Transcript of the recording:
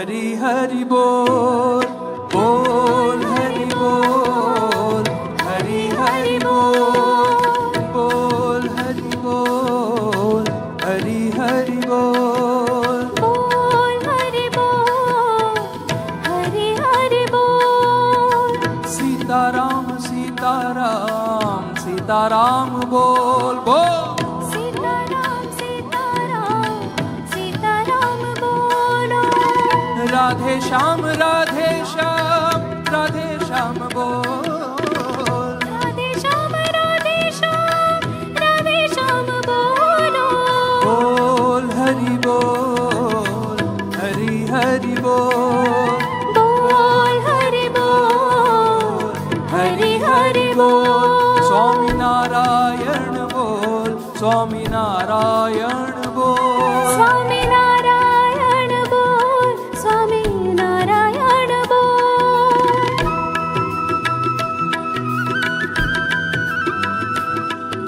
हरि हरि बोल, बोल हरि बोल, हरि हरि बोल, बोल हरि बोल, हरि हरि बोल, बोल हरि बोल, हरि हरि बोल। सीताराम सीताराम सीताराम बोल, बोल सीताराम सीताराम सीताराम बोलो। राधे श्याम राधे श्याम राधे श्याम बोल, राधे श्याम राधे श्याम राधे श्याम बोलो। बोल हरि बोल, हरि हरि बोल, बोल हरि बोल, हरि हरि बोल। स्वामी नारायण बोल, स्वामी नारायण